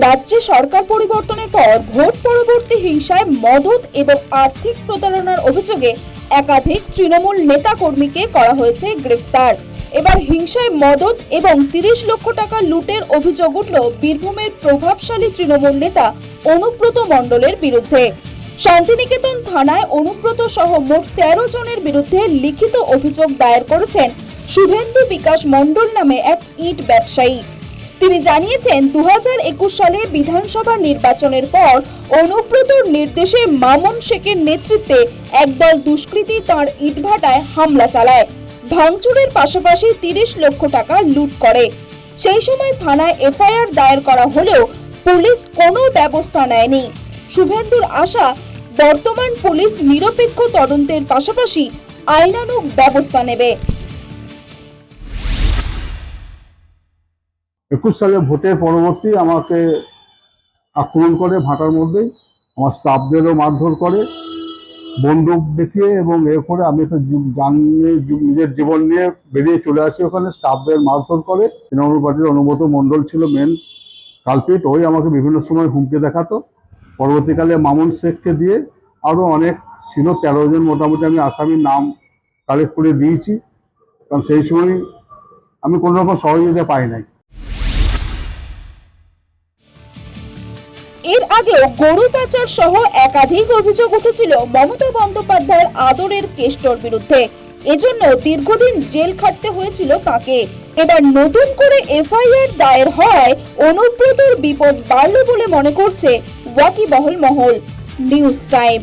রাজ্যে সরকার পরিবর্তনের পর ভোট পরবর্তী হিংসায় মদত এবং আর্থিক প্রতারণার অভিযোগে একাধিক তৃণমূল নেতা কর্মীকে করা হয়েছে গ্রেফতার। এবার হিংসায় মদত এবং 30 লক্ষ টাকা লুটের অভিযোগ উঠল বীরভূমের প্রভাবশালী তৃণমূল নেতা অনুব্রত মণ্ডলের বিরুদ্ধে। শান্তিনিকেতন থানায় অনুব্রত সহ মোট 13 জনের বিরুদ্ধে লিখিত অভিযোগ দায়ের করেছেন শুভেন্দু বিকাশ মণ্ডল নামে এক ইট ব্যবসায়ী। তিনি জানিয়েছেন 2021 সালে বিধানসভা নির্বাচনের পর অনুব্রতর নির্দেশে মামুন শেখের নেতৃত্বে একদল দুষ্কৃতী তাঁর ইটভাটায় হামলা চালায়, ভাঙচুরের পাশাপাশি 30 লক্ষ টাকা লুট করে। সেই সময় থানায় এফআইআর দায়ের করা হলেও পুলিশ কোনো ব্যবস্থা নেয়নি। শুভেন্দুর আশা, বর্তমান পুলিশ নিরপেক্ষ তদন্তের পাশাপাশি আইনানুগ ব্যবস্থা নেবে। 21 সালে ভোটের পরবর্তী আমাকে আক্রমণ করে, ভাটার মধ্যেই আমার স্টাফদেরও মারধর করে, বন্দুক দেখিয়ে এবং এ করে আমি তো নিজের জীবন নিয়ে বেরিয়ে চলে আসি। ওখানে স্টাফদের মারধর করে। তৃণমূল পার্টির অনুব্রত মণ্ডল ছিল মেন কালপিট। ওই আমাকে বিভিন্ন সময় হুমকি দেখাতো। পরবর্তীকালে মামুন শেখকে দিয়ে আরও অনেক ছিল, 13 জন মোটামুটি আমি আসামির নাম কালেক্ট করে দিয়েছি, কারণ সেই সময় আমি কোনো রকম সহযোগিতা পাই নাই। এর আগেও গরু পাচার সহ একাধিক অভিযোগ উঠেছিল মমতা বন্দ্যোপাধ্যায়ের আদরের কেষ্টর বিরুদ্ধে। এজন্য দীর্ঘদিন জেল খাটতে হয়েছিল তাকে। এবার নতুন করে এফআইআর দায়ের হওয়ায় অনুব্রতর বিপদ বাড়ল বলে মনে করছে ওয়াকিবহাল মহল। News time.